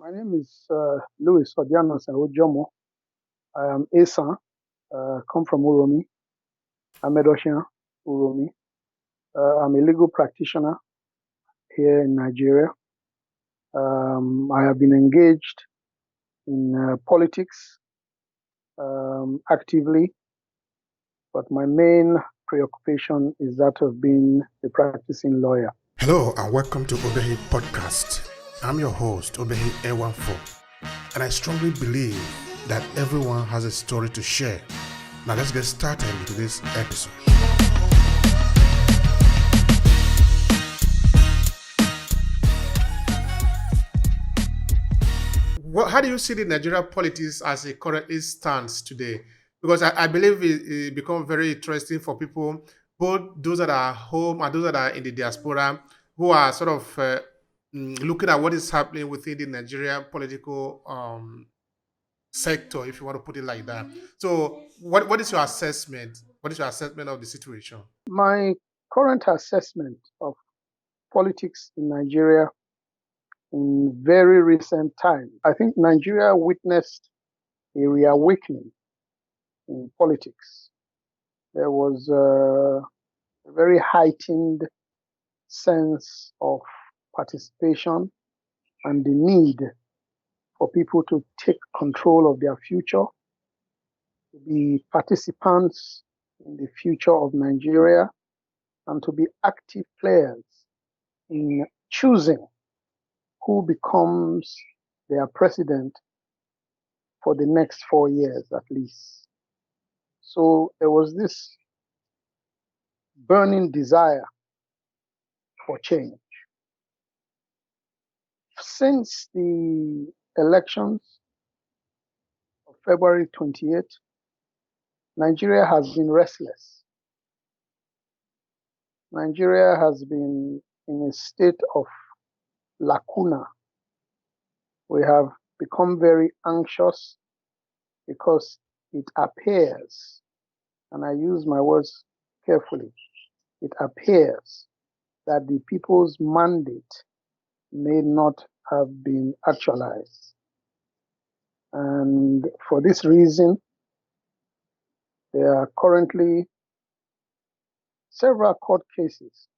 My name is Louis Ojomoh. I am Asan, come from Uromi, Amedoshan, Uromi. I'm a legal practitioner here in Nigeria. I have been engaged in politics actively, but my main preoccupation is that of being a practicing lawyer. Hello and welcome to Obehi Podcast. I'm your host, Obehi A14, and I strongly believe that everyone has a story to share. Now let's get started into this episode. How do you see the Nigerian politics as it currently stands today? Because I believe it becomes very interesting for people, both those that are home and those that are in the diaspora, who are sort of looking at what is happening within the Nigerian political sector, if you want to put it like that. So, what is your assessment? What is your assessment of the situation? My current assessment of politics in Nigeria in very recent times, I think Nigeria witnessed a reawakening in politics. There was a very heightened sense of participation and the need for people to take control of their future, to be participants in the future of Nigeria, and to be active players in choosing who becomes their president for the next 4 years at least. So there was this burning desire for change. Since the elections of February 28th, Nigeria has been restless. Nigeria has been in a state of lacuna. We have become very anxious because it appears, and I use my words carefully, it appears that the people's mandate may not have been actualized. And for this reason, there are currently several court cases.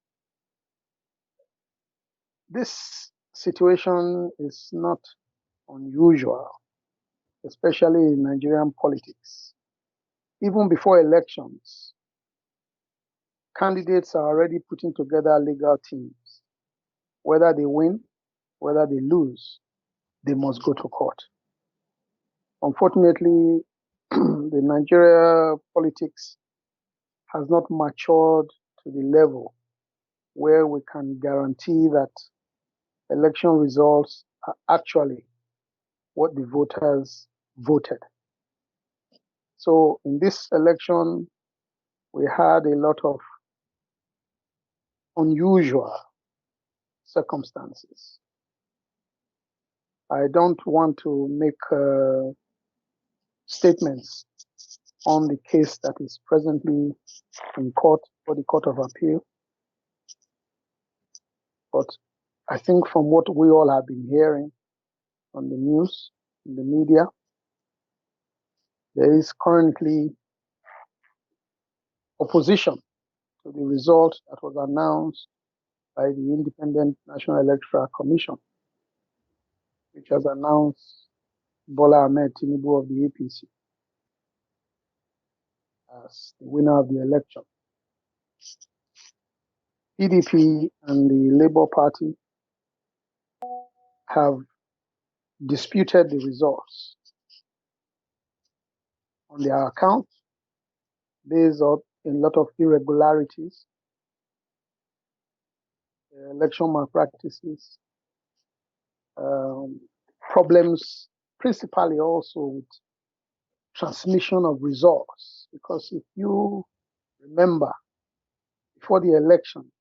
This situation is not unusual, especially in Nigerian politics. Even before elections, candidates are already putting together legal teams. Whether they win, whether they lose, they must go to court. Unfortunately, the Nigeria politics has not matured to the level where we can guarantee that election results are actually what the voters voted. So in this election, we had a lot of unusual circumstances. I don't want to make statements on the case that is presently in court for the Court of Appeal. But I think from what we all have been hearing on the news, in the media, there is currently opposition to the result that was announced by the Independent National Electoral Commission, which has announced Bola Ahmed Tinubu of the APC as the winner of the election. PDP and the Labour Party have disputed the results on their account based on a lot of irregularities, election malpractices, problems principally also with transmission of results. Because if you remember, before the elections,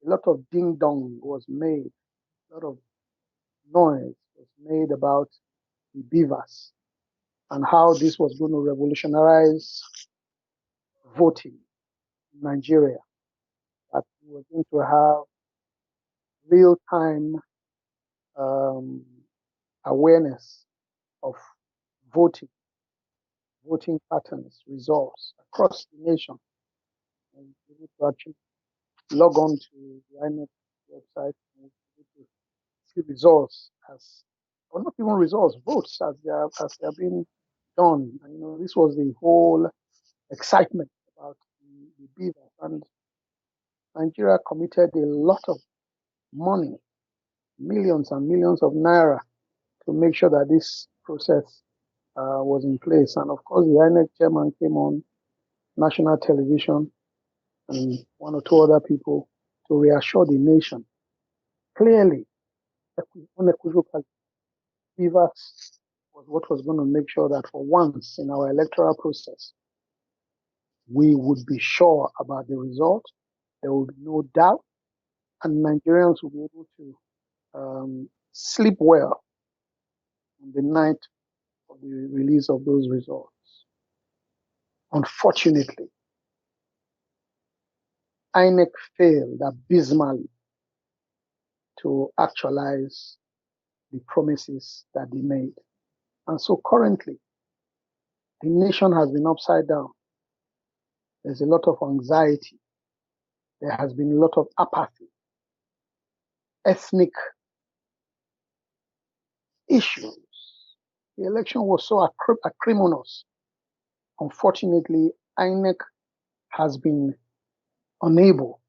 a lot of ding-dong was made, a lot of noise was made about the beavers and how this was going to revolutionize voting in Nigeria, that we were going to have real-time awareness of voting, voting patterns, results across the nation, and be able to actually log on to the INEC website and be able to see results as, or not even results, votes as they are being done. And this was the whole excitement about the beaver. And Nigeria committed a lot of money, millions and millions of naira, to make sure that this process was in place. And of course, the INEC chairman came on national television and one or two other people to reassure the nation clearly, unequivocally, Beavers was what was going to make sure that for once in our electoral process, we would be sure about the result. There would be no doubt, and Nigerians will be able to sleep well on the night of the release of those results. Unfortunately, INEC failed abysmally to actualize the promises that they made. And so currently, the nation has been upside down. There's a lot of anxiety. There has been a lot of apathy, ethnic issues. The election was so acrimonious. Unfortunately, INEC has been unable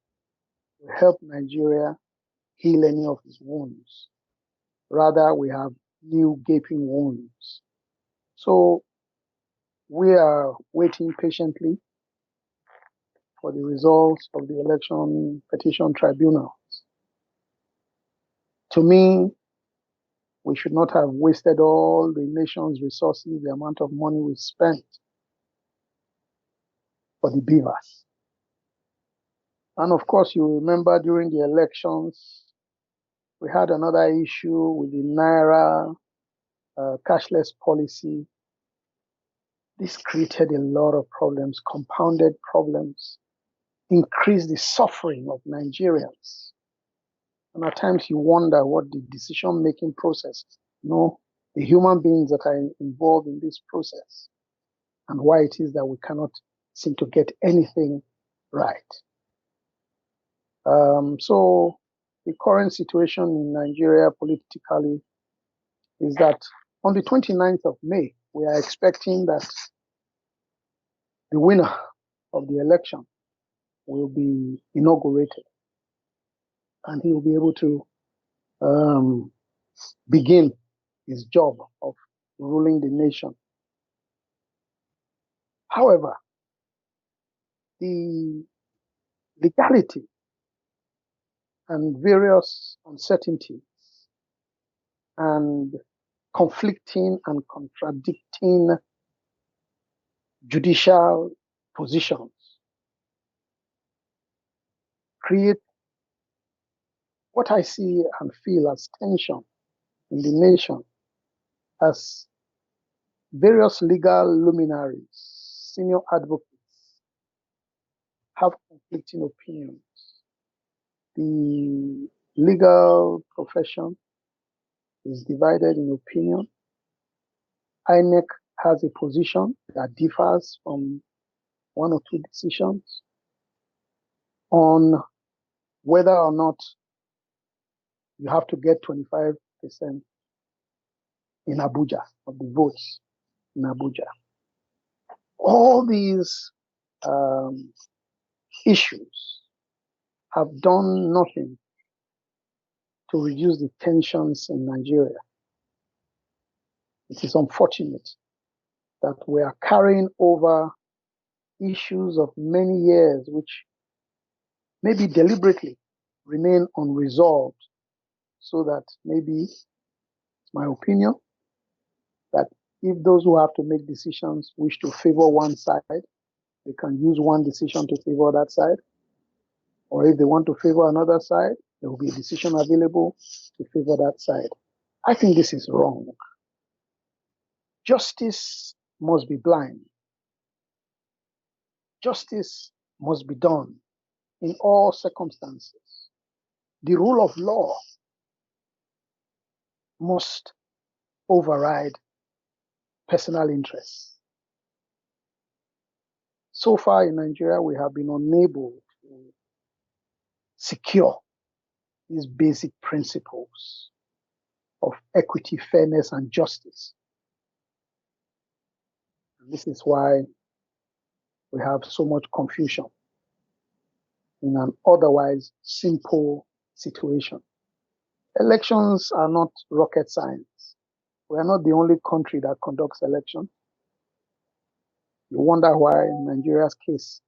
to help Nigeria heal any of its wounds. Rather, we have new gaping wounds. So we are waiting patiently for the results of the election petition tribunals. To me, we should not have wasted all the nation's resources, the amount of money we spent for the beavers. And of course, you remember during the elections, we had another issue with the Naira cashless policy. This created a lot of problems, compounded problems, increased the suffering of Nigerians. And at times you wonder what the decision-making process, the human beings that are involved in this process, and why it is that we cannot seem to get anything right. So the current situation in Nigeria politically is that on the 29th of May, we are expecting that the winner of the election will be inaugurated, and he will be able to begin his job of ruling the nation. However, the legality and various uncertainties and conflicting and contradicting judicial positions create what I see and feel as tension in the nation, as various legal luminaries, senior advocates have conflicting opinions. The legal profession is divided in opinion. INEC has a position that differs from one or two decisions on whether or not you have to get 25% in Abuja of the votes in Abuja. All these issues have done nothing to reduce the tensions in Nigeria. It is unfortunate that we are carrying over issues of many years which maybe deliberately remain unresolved, so that maybe, it's my opinion, that if those who have to make decisions wish to favor one side, they can use one decision to favor that side. Or if they want to favor another side, there will be a decision available to favor that side. I think this is wrong. Justice must be blind. Justice must be done in all circumstances. The rule of law must override personal interests. So far in Nigeria, we have been unable to secure these basic principles of equity, fairness, and justice. And this is why we have so much confusion in an otherwise simple situation. Elections are not rocket science. We are not the only country that conducts elections. You wonder why Nigeria's case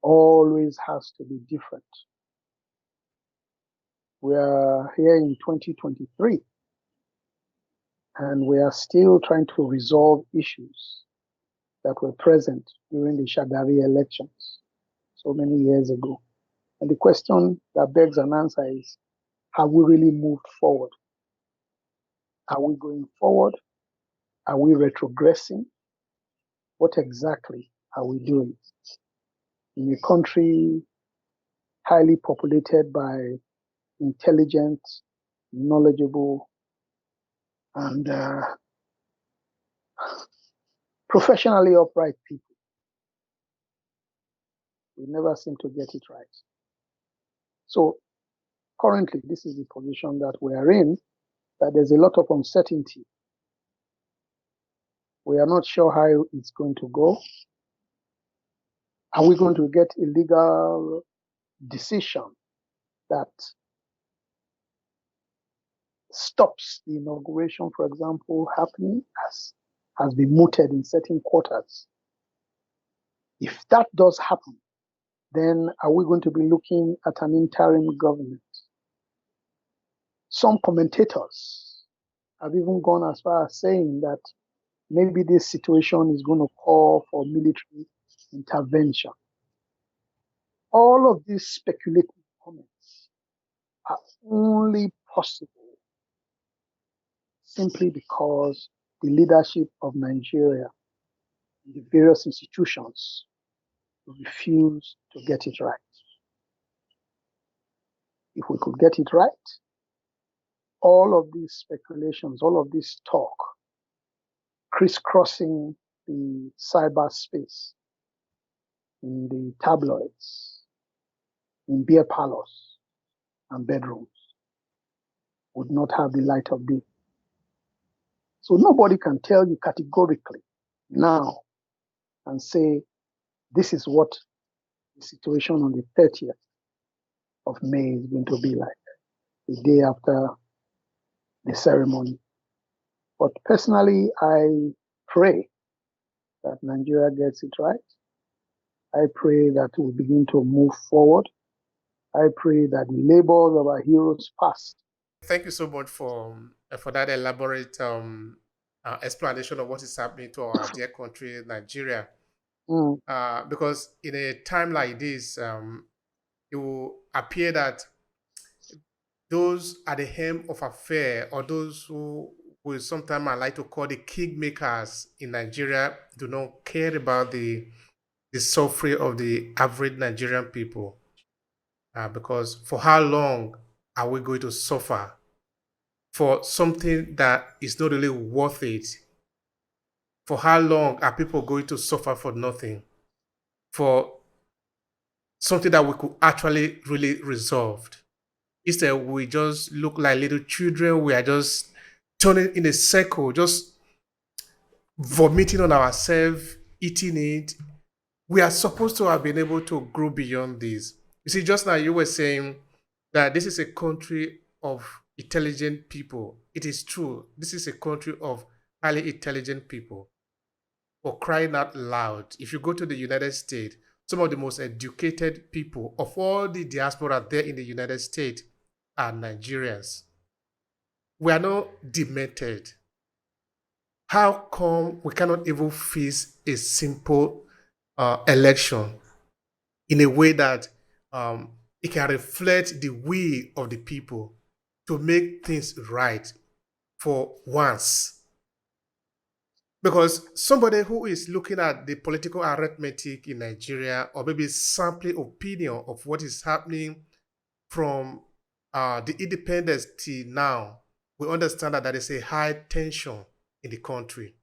always has to be different. We are here in 2023, and we are still trying to resolve issues that were present during the Shagari elections so many years ago. And the question that begs an answer is, have we really moved forward? Are we going forward? Are we retrogressing? What exactly are we doing? In a country highly populated by intelligent, knowledgeable, and professionally upright people, we never seem to get it right. So currently, this is the position that we are in, that there's a lot of uncertainty. We are not sure how it's going to go. Are we going to get a legal decision that stops the inauguration, for example, happening, as has been mooted in certain quarters? If that does happen, then are we going to be looking at an interim government? Some commentators have even gone as far as saying that maybe this situation is going to call for military intervention. All of these speculative comments are only possible simply because the leadership of Nigeria, the various institutions, refuse to get it right. If we could get it right, all of these speculations, all of this talk, crisscrossing the cyberspace, in the tabloids, in beer parlors and bedrooms, would not have the light of day. So nobody can tell you categorically now and say, this is what the situation on the 30th of May is going to be like, the day after the ceremony. But personally, I pray that Nigeria gets it right. I pray that we begin to move forward. I pray that the labors of our heroes past. Thank you so much for that elaborate explanation of what is happening to our dear country, Nigeria. Mm, Because in a time like this, it will appear that those at the helm of affair, or those who will sometimes I like to call the kingmakers in Nigeria, do not care about the suffering of the average Nigerian people. Because for how long are we going to suffer for something that is not really worth it? For how long are people going to suffer for nothing? For something that we could actually really resolve? Instead, we just look like little children. We are just turning in a circle, just vomiting on ourselves, eating it. We are supposed to have been able to grow beyond this. You see, just now you were saying that this is a country of intelligent people. It is true. This is a country of highly intelligent people. For crying out loud, if you go to the United States, some of the most educated people of all the diaspora there in the United States are Nigerians. We are not demented. How come we cannot even face a simple election in a way that it can reflect the will of the people to make things right for once? Because somebody who is looking at the political arithmetic in Nigeria, or maybe sampling opinion of what is happening from the independence till now, we understand that there is a high tension in the country,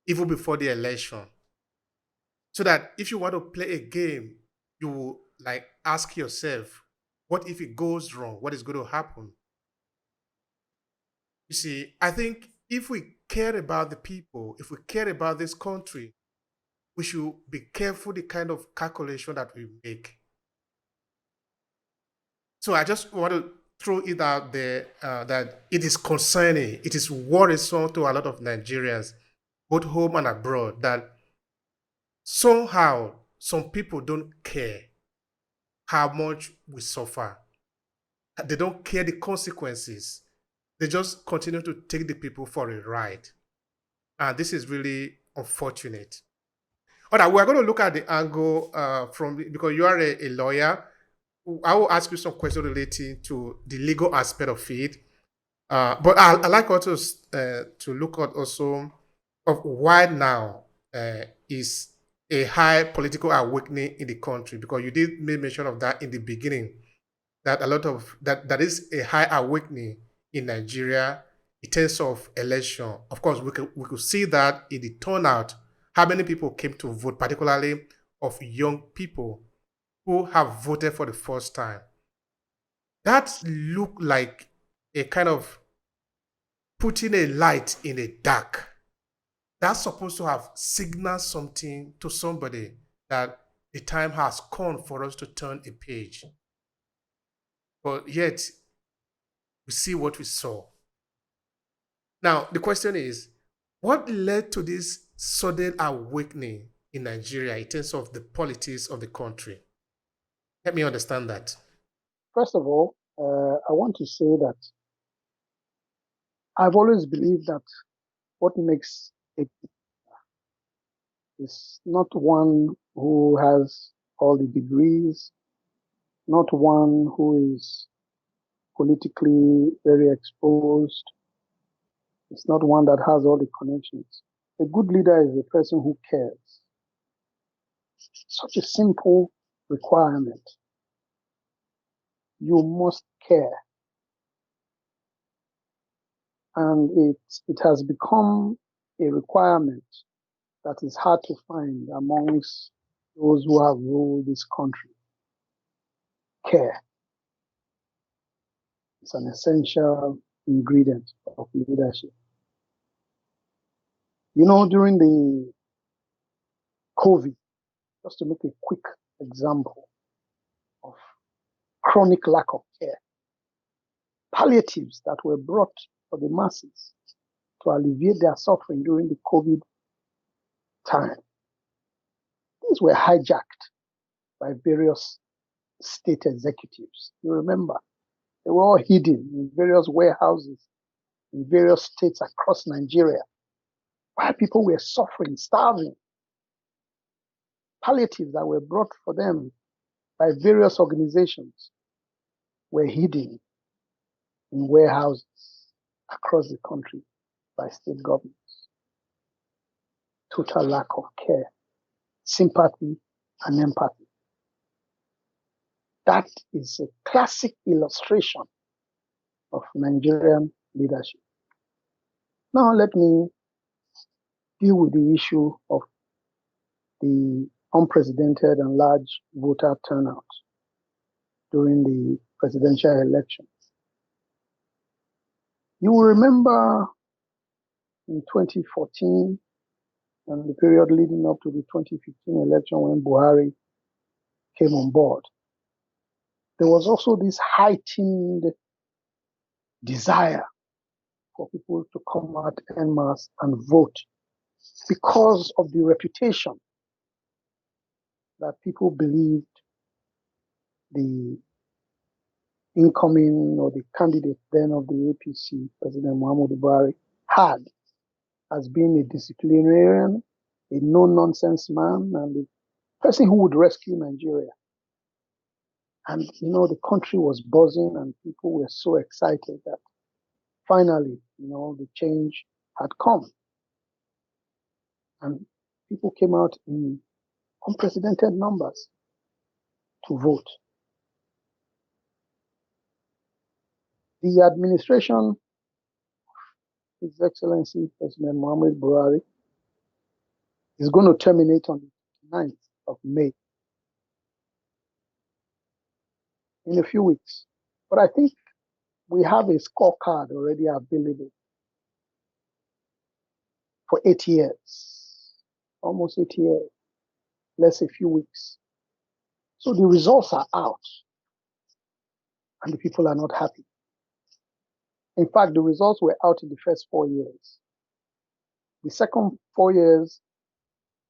even before the election. So that if you want to play a game, you will like ask yourself, what if it goes wrong? What is going to happen? You see, I think if we care about the people, if we care about this country, we should be careful the kind of calculation that we make. So I just want to throw it out there that it is concerning, it is worrisome to a lot of Nigerians, both home and abroad, that somehow some people don't care how much we suffer. They don't care the consequences. They just continue to take the people for a ride. And this is really unfortunate. All right, we're going to look at the angle because you are a lawyer. I will ask you some questions relating to the legal aspect of it. But I like also to look at also of why now is a high political awakening in the country, because you did make mention of that in the beginning, that a lot of that is a high awakening in Nigeria in terms of election. Of course, we could see that in the turnout, how many people came to vote, particularly of young people who have voted for the first time. That looked like a kind of putting a light in the dark. That's supposed to have signaled something to somebody that the time has come for us to turn a page. But yet, we see what we saw. Now, the question is, what led to this sudden awakening in Nigeria in terms of the politics of the country? Help me understand that. First of all, I want to say that I've always believed that what makes it is not one who has all the degrees, not one who is politically very exposed. It's not one that has all the connections. A good leader is a person who cares. Such a simple requirement. You must care. And it has become a requirement that is hard to find amongst those who have ruled this country. Care. It's an essential ingredient of leadership. You know, during the COVID, just to make a quick example of chronic lack of care, palliatives that were brought for the masses to alleviate their suffering during the COVID time, these were hijacked by various state executives. You remember, they were all hidden in various warehouses in various states across Nigeria, while people were suffering, starving. Palliatives that were brought for them by various organizations were hidden in warehouses across the country by state governments. Total lack of care, sympathy, and empathy. That is a classic illustration of Nigerian leadership. Now let me deal with the issue of the unprecedented and large voter turnout during the presidential elections. You will remember in 2014 and the period leading up to the 2015 election when Buhari came on board, there was also this heightened desire for people to come out en masse and vote because of the reputation that people believed the incoming or the candidate then of the APC, President Muhammadu Buhari, had as being a disciplinarian, a no-nonsense man, and the person who would rescue Nigeria. And, you know, the country was buzzing and people were so excited that finally, you know, the change had come. And people came out in unprecedented numbers to vote. The administration His Excellency President Muhammad Buhari is going to terminate on the 9th of May, in a few weeks. But I think we have a scorecard already available for 8 years, almost 8 years, less a few weeks. So the results are out, and the people are not happy. In fact, the results were out in the first 4 years. The second 4 years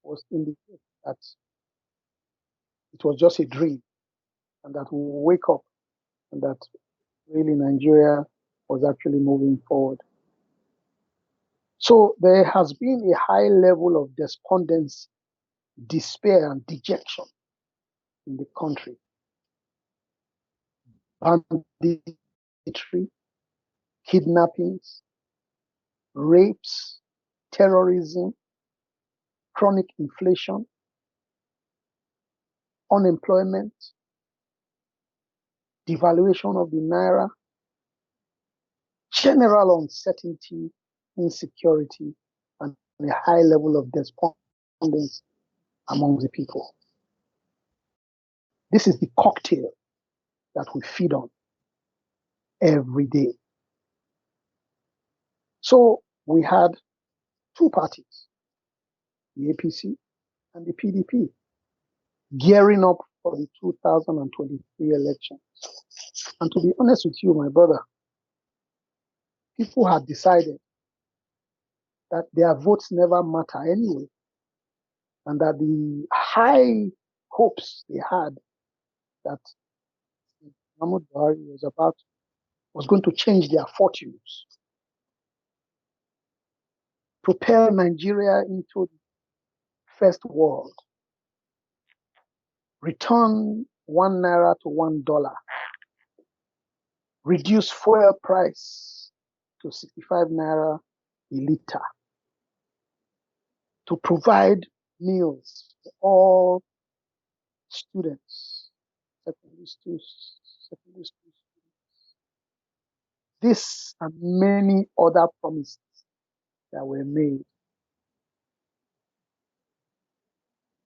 was indicating that it was just a dream, and that we will wake up, and that really Nigeria was actually moving forward. So there has been a high level of despondency, despair, and dejection in the country. Banditry, kidnappings, rapes, terrorism, chronic inflation, unemployment, devaluation of the naira, general uncertainty, insecurity, and a high level of despondence among the people. This is the cocktail that we feed on every day. So we had two parties, the APC and the PDP, gearing up for the 2023 election. And to be honest with you, my brother, people had decided that their votes never matter anyway, and that the high hopes they had that Muhammad Buhari was going to change their fortunes, propel Nigeria into the first world, return 1 naira to $1, reduce fuel price to 65 naira a liter, to provide meals for all students, secondary students. This and many other promises that were made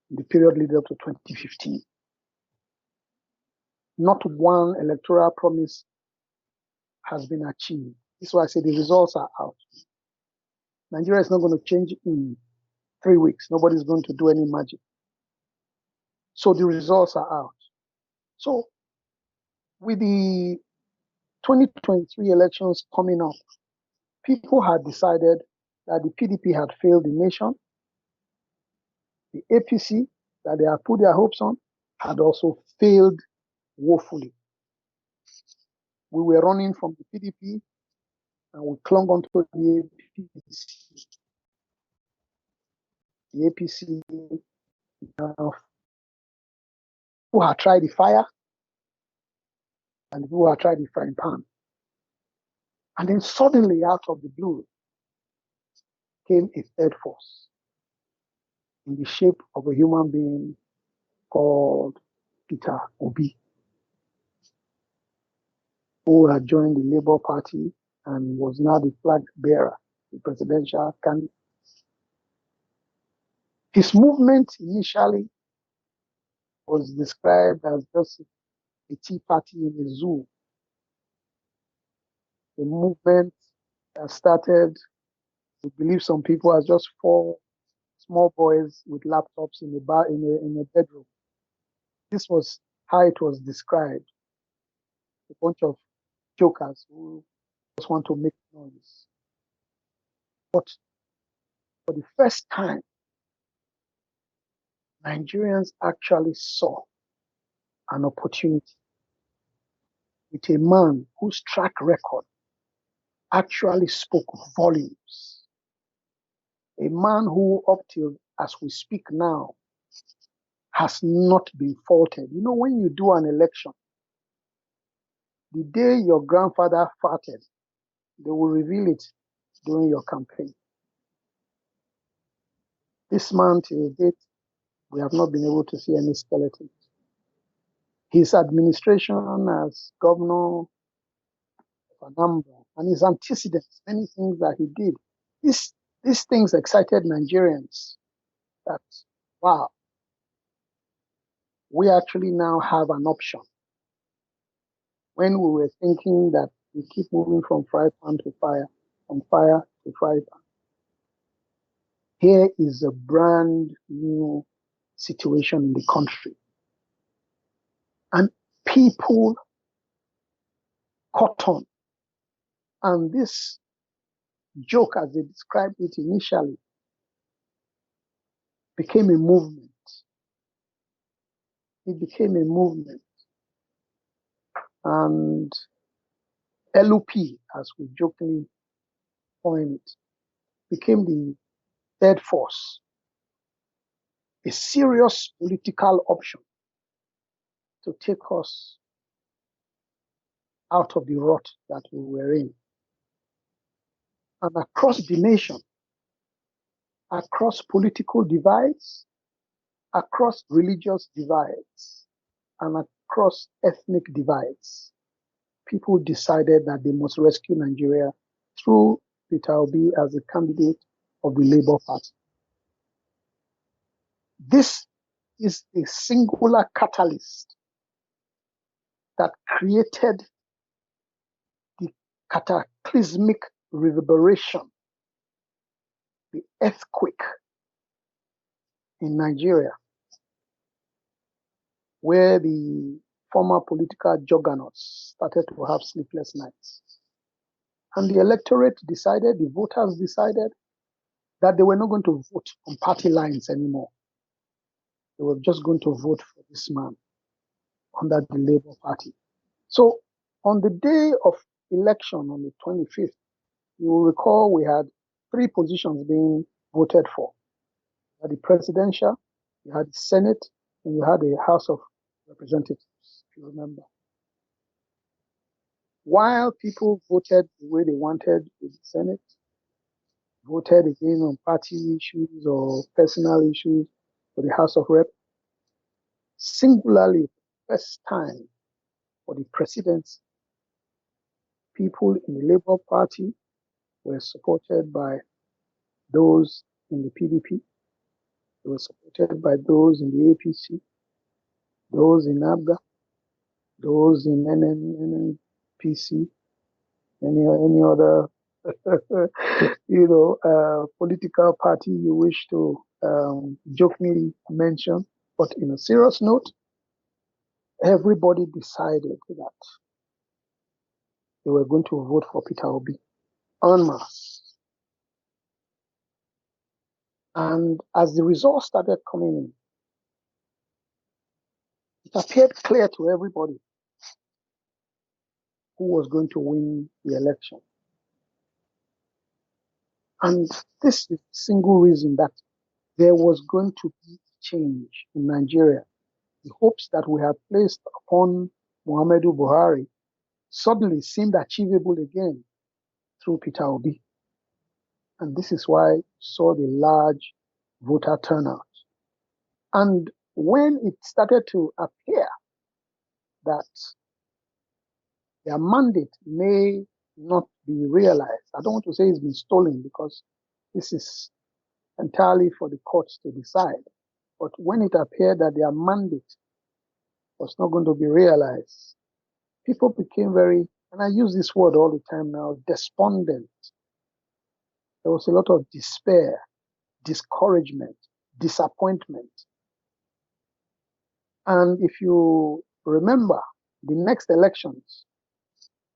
in the period leading up to 2015. Not one electoral promise has been achieved. This is why I say the results are out. Nigeria is not going to change in 3 weeks. Nobody's going to do any magic. So the results are out. So with the 2023 elections coming up, people had decided that the PDP had failed the nation. The APC that they had put their hopes on had also failed woefully. We were running from the PDP and we clung onto the APC. The APC who had tried the fire and who had tried the frying pan. And then suddenly, out of the blue, came a third force in the shape of a human being called Peter Obi, who had joined the Labour Party and was now the flag bearer, the presidential candidate. His movement initially was described as just a tea party in a zoo, a movement that started, we believe some people, as just 4 small boys with laptops in a bedroom. This was how it was described. A bunch of jokers who just want to make noise. But for the first time, Nigerians actually saw an opportunity with a man whose track record actually spoke volumes. A man who, up till as we speak now, has not been faulted. You know, when you do an election, the day your grandfather farted, they will reveal it during your campaign. This man, till date, we have not been able to see any skeleton. His administration as governor of Anambra and his antecedents, many things that he did. These things excited Nigerians that, wow, we actually now have an option. When we were thinking that we keep moving from fry pan to fire, from fire to fry pan, here is a brand new situation in the country. And people caught on. And this joke, as they described it initially, became a movement. It became a movement. And LUP, as we jokingly coined it, became the third force, a serious political option to take us out of the rut that we were in. And across the nation, across political divides, across religious divides, and across ethnic divides, people decided that they must rescue Nigeria through Peter Obi as a candidate of the Labour Party. This is a singular catalyst that created the cataclysmic reverberation, the earthquake in Nigeria, where the former political juggernauts started to have sleepless nights. And the electorate decided, the voters decided, that they were not going to vote on party lines anymore. They were just going to vote for this man under the Labour Party. So on the day of election on the 25th, you will recall we had three positions being voted for. You had the presidential, you had the Senate, and you had the House of Representatives, if you remember. While people voted the way they wanted with the Senate, voted again on party issues or personal issues for the House of Rep, singularly, first time for the presidency, people in the Labour Party were supported by those in the PDP, they were supported by those in the APC, those in ABGA, those in NNPC, any other political party you wish to jokingly mention. But in a serious note, everybody decided that they were going to vote for Peter Obi en masse. And as the results started coming in, it appeared clear to everybody who was going to win the election. And this is the single reason that there was going to be change in Nigeria. The hopes that we had placed upon Muhammadu Buhari suddenly seemed achievable again through Peter Obi. And this is why you saw the large voter turnout. And when it started to appear that their mandate may not be realized, I don't want to say it's been stolen because this is entirely for the courts to decide. But when it appeared that their mandate was not going to be realized, people became very, and I use this word all the time now, despondent. There was a lot of despair, discouragement, disappointment. And if you remember the next elections,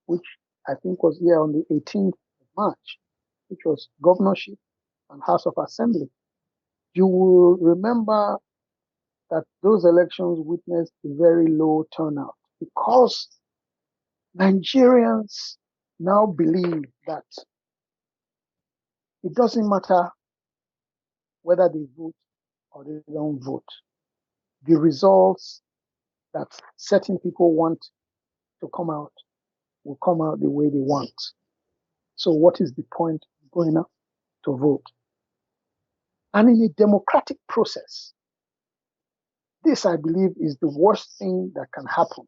which I think was here on the 18th of March, which was governorship and House of Assembly, you will remember that those elections witnessed a very low turnout because Nigerians now believe that it doesn't matter whether they vote or they don't vote. The results that certain people want to come out will come out the way they want. So what is the point of going out to vote? And in a democratic process, this, I believe, is the worst thing that can happen.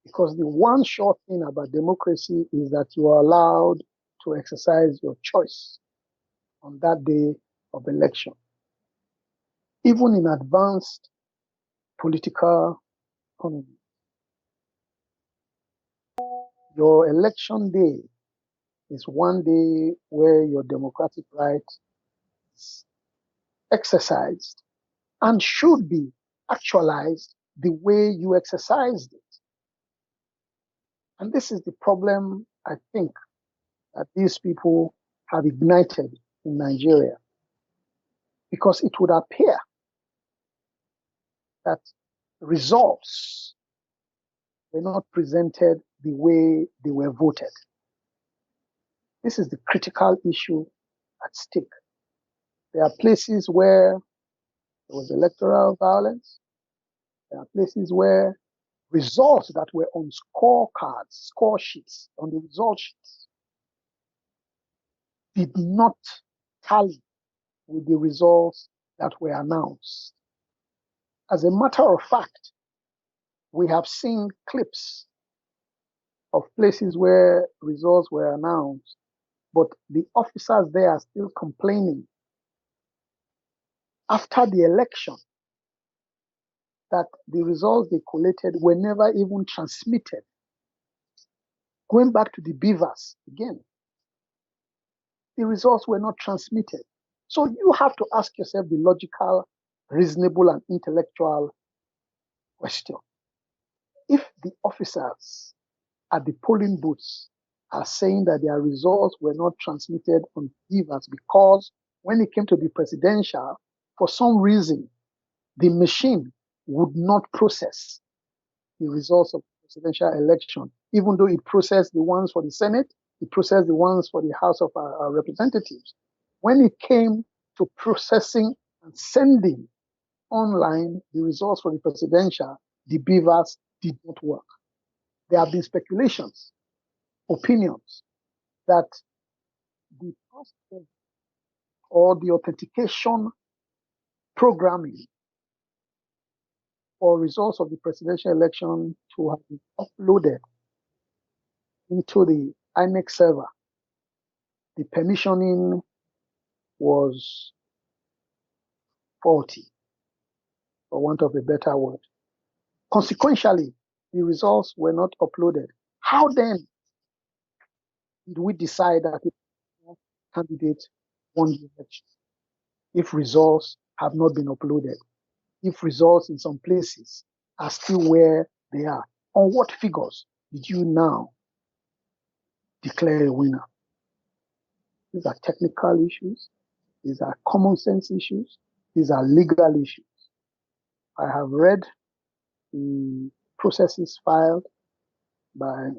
Because the one sure thing about democracy is that you are allowed to exercise your choice on that day of election. Even in advanced political economy, your election day is one day where your democratic right is exercised and should be actualized the way you exercised it. And this is the problem, I think, that these people have ignited in Nigeria. Because it would appear that results were not presented the way they were voted. This is the critical issue at stake. There are places where there was electoral violence. There are places where results that were on scorecards, score sheets, on the result sheets, did not tally with the results that were announced. As a matter of fact, we have seen clips of places where results were announced, but the officers there are still complaining after the election that the results they collated were never even transmitted. Going back to the beavers again, the results were not transmitted. So you have to ask yourself the logical, reasonable, and intellectual question. If the officers at the polling booths are saying that their results were not transmitted on beavers because when it came to the presidential, for some reason, the machine would not process the results of the presidential election, even though it processed the ones for the Senate, it processed the ones for the House of Representatives. When it came to processing and sending online the results for the presidential, the beavers did not work. There have been speculations, opinions, that the passport or the authentication programming for results of the presidential election to have been uploaded into the INEC server, the permissioning was faulty, for want of a better word. Consequentially, the results were not uploaded. How then did we decide that a candidate won the election if results have not been uploaded? If results in some places are still where they are? On what figures did you now declare a winner? These are technical issues. These are common sense issues. These are legal issues. I have read the processes filed by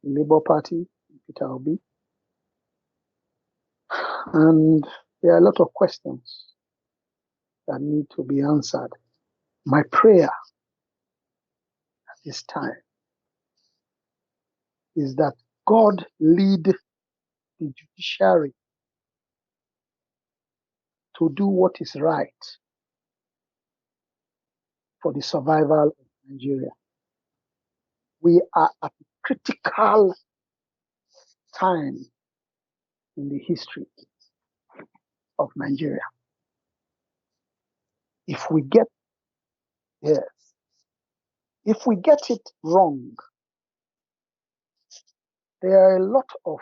the Labour Party, Peter Obi, and there are a lot of questions that need to be answered. My prayer at this time is that God lead the judiciary to do what is right for the survival of Nigeria. We are at a critical time in the history of Nigeria. If we get yes, if we get it wrong, there are a lot of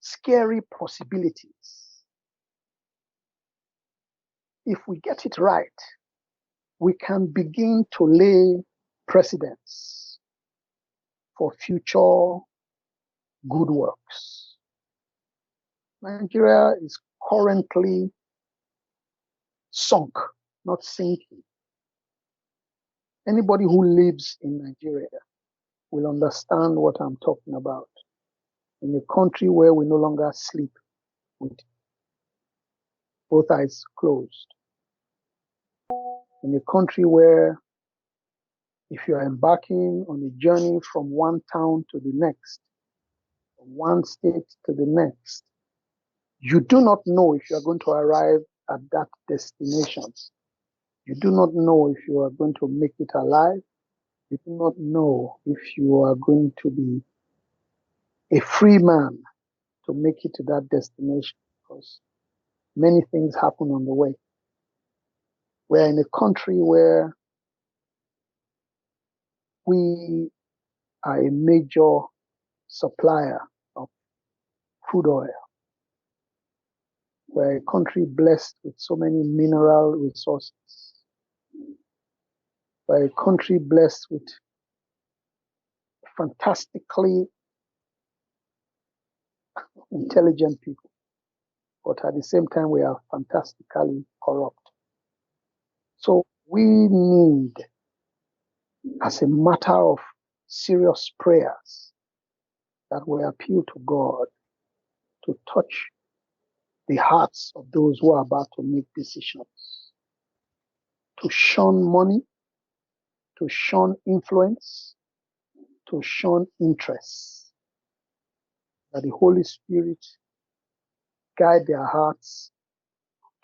scary possibilities. If we get it right, we can begin to lay precedents for future good works. Nigeria is currently sunk, not sinking. Anybody who lives in Nigeria will understand what I'm talking about. In a country where we no longer sleep with both eyes closed. In a country where if you are embarking on a journey from one town to the next, from one state to the next, you do not know if you are going to arrive at that destination. You do not know if you are going to make it alive. You do not know if you are going to be a free man to make it to that destination, because many things happen on the way. We're in a country where we are a major supplier of crude oil. We're a country blessed with so many mineral resources. We're a country blessed with fantastically intelligent people, but at the same time, we are fantastically corrupt. So we need, as a matter of serious prayers, that we appeal to God to touch the hearts of those who are about to make decisions, to shun money, to shun influence, to shun interests, that the Holy Spirit guide their hearts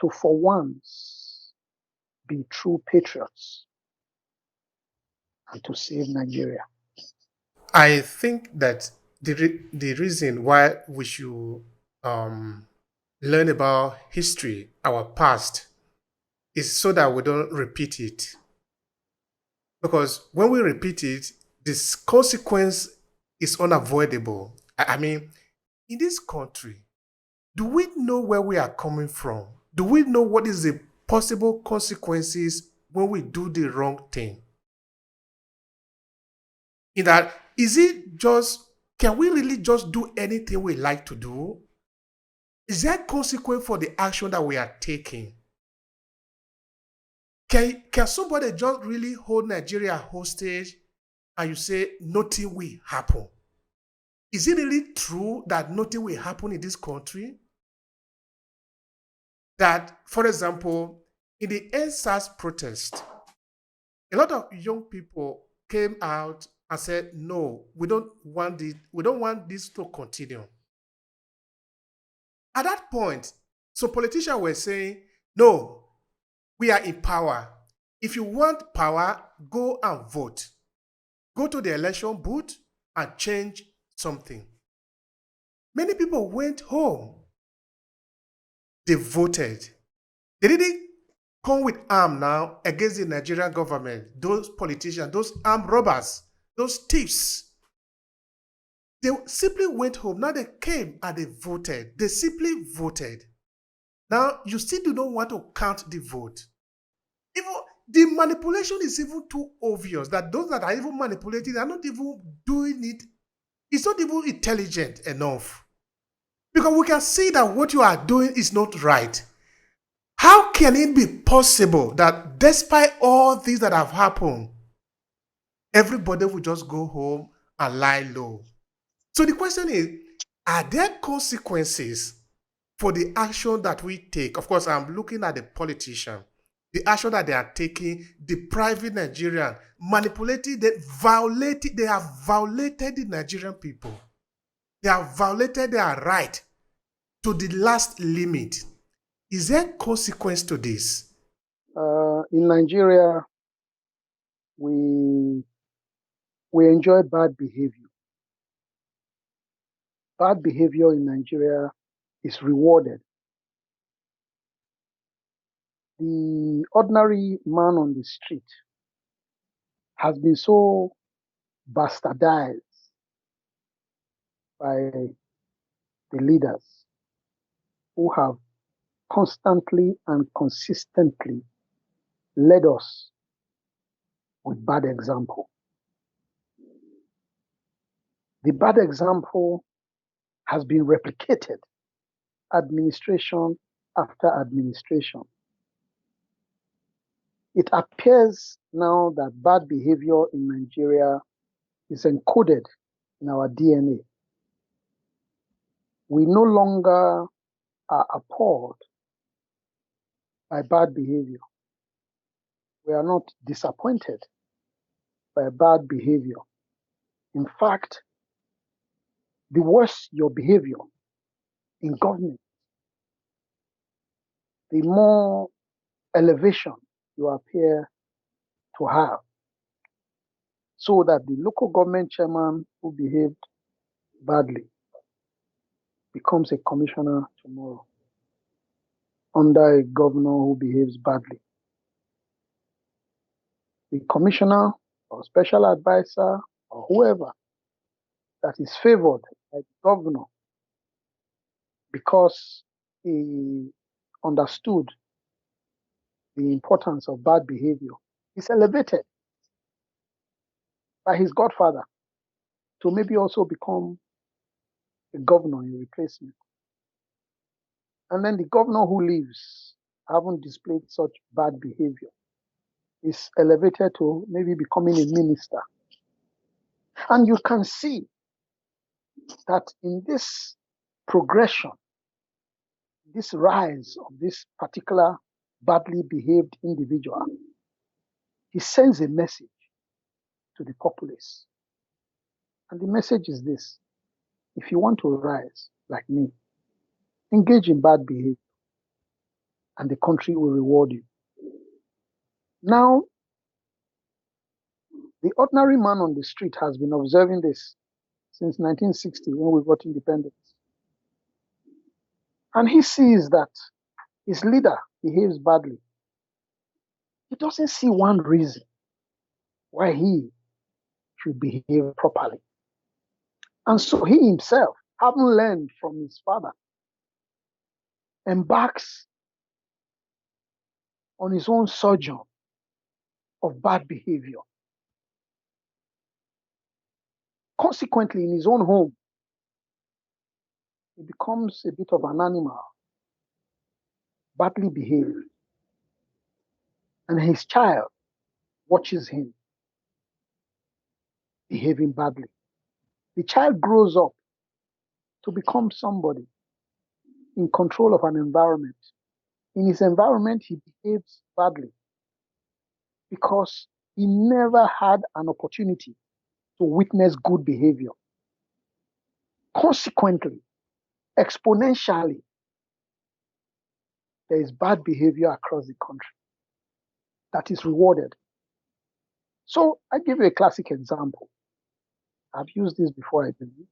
to, for once, be true patriots and to save Nigeria. I think that the reason why we should um, learn about history, our past, is so that we don't repeat it. Because when we repeat it, this consequence is unavoidable. I mean, in this country, do we know where we are coming from? Do we know what is the possible consequences when we do the wrong thing? In that, is it just, can we really just do anything we like to do? Is there consequence for the action that we are taking? Can somebody just really hold Nigeria hostage and you say nothing will happen? Is it really true that nothing will happen in this country? That, for example, in the NSAS protest, a lot of young people came out and said, no, we don't want this to continue. At that point, some politicians were saying, no, we are in power. If you want power, go and vote. Go to the election booth and change something. Many people went home. They voted. They didn't come with arm now against the Nigerian government, those politicians, those armed robbers, those thieves. They simply went home. Now they came and they voted. They simply voted. Now you still do not want to count the vote. Even the manipulation is even too obvious that those that are even manipulating are not even doing it. It's not even intelligent enough. Because we can see that what you are doing is not right. How can it be possible that despite all things that have happened, everybody will just go home and lie low? So the question is, are there consequences for the action that we take? Of course, I'm looking at the politician, the action that they are taking, the private Nigerian, manipulating, they have violated the Nigerian people. They have violated their right to the last limit. Is there consequence to this? In Nigeria, we enjoy bad behavior. Bad behavior in Nigeria is rewarded. The ordinary man on the street has been so bastardized by the leaders who have constantly and consistently led us with bad example. The bad example has been replicated administration after administration. It appears now that bad behavior in Nigeria is encoded in our DNA. We no longer are appalled by bad behavior. We are not disappointed by bad behavior. In fact, the worse your behavior in government, the more elevation you appear to have. so that the local government chairman who behaved badly becomes a commissioner tomorrow under a governor who behaves badly. The commissioner or special advisor or whoever that is favored by the governor because he understood the importance of bad behavior is elevated by his godfather to maybe also become a governor in replacement. And then the governor who leaves, having displayed such bad behavior, is elevated to maybe becoming a minister. And you can see that in this progression, this rise of this particular badly behaved individual, he sends a message to the populace. And the message is this: if you want to rise like me, engage in bad behavior, and the country will reward you. Now, the ordinary man on the street has been observing this since 1960 when we got independence. And he sees that his leader behaves badly. He doesn't see one reason why he should behave properly. And so he himself, having learned from his father, embarks on his own sojourn of bad behavior. Consequently, in his own home, he becomes a bit of an animal, badly behaved. And his child watches him behaving badly. The child grows up to become somebody in control of an environment. In his environment, he behaves badly because he never had an opportunity to witness good behavior. Consequently, exponentially, there is bad behavior across the country that is rewarded. So I give you a classic example. I've used this before, I believe.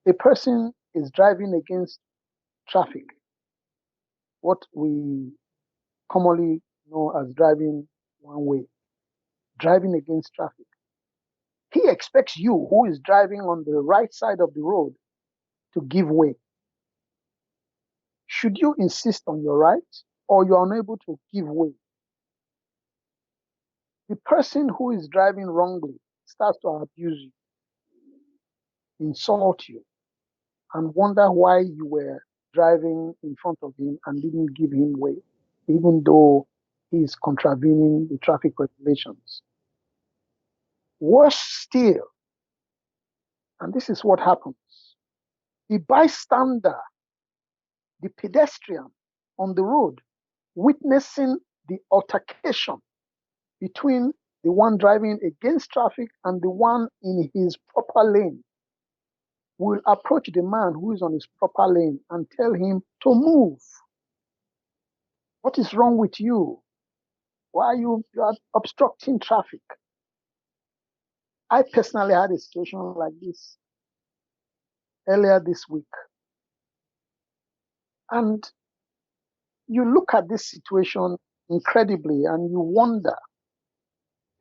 A person is driving against traffic, what we commonly know as driving one way, driving against traffic. He expects you, who is driving on the right side of the road, to give way. Should you insist on your right, or you are unable to give way? The person who is driving wrongly starts to abuse you, insult you, and wonder why you were driving in front of him and didn't give him way, even though he is contravening the traffic regulations. Worse still, and this is what happens, the bystander, the pedestrian on the road, witnessing the altercation between the one driving against traffic and the one in his proper lane, will approach the man who is on his proper lane and tell him to move. What is wrong with you? Why are you are obstructing traffic? I personally had a situation like this earlier this week. And you look at this situation incredibly and you wonder,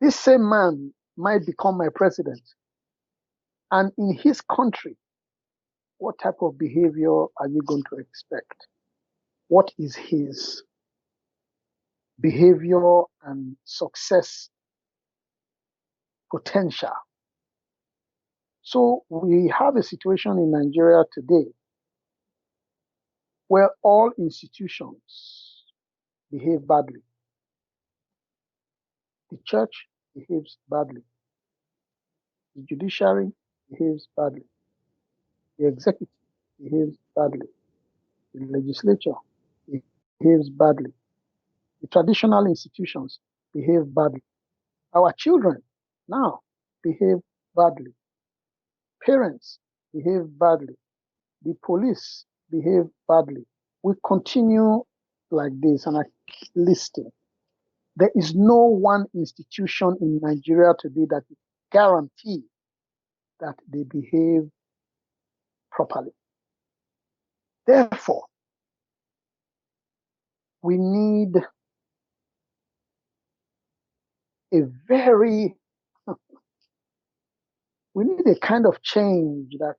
this same man might become my president. And in his country, what type of behavior are you going to expect? What is his behavior and success potential? So we have a situation in Nigeria today where all institutions behave badly. The church behaves badly. The judiciary behaves badly. The executive behaves badly. The legislature behaves badly. The traditional institutions behave badly. Our children now behave badly. Parents behave badly. The police behave badly. We continue like this, and I keep listing. There is no one institution in Nigeria today that is guarantee that they behave properly. Therefore, we need a very, we need a kind of change that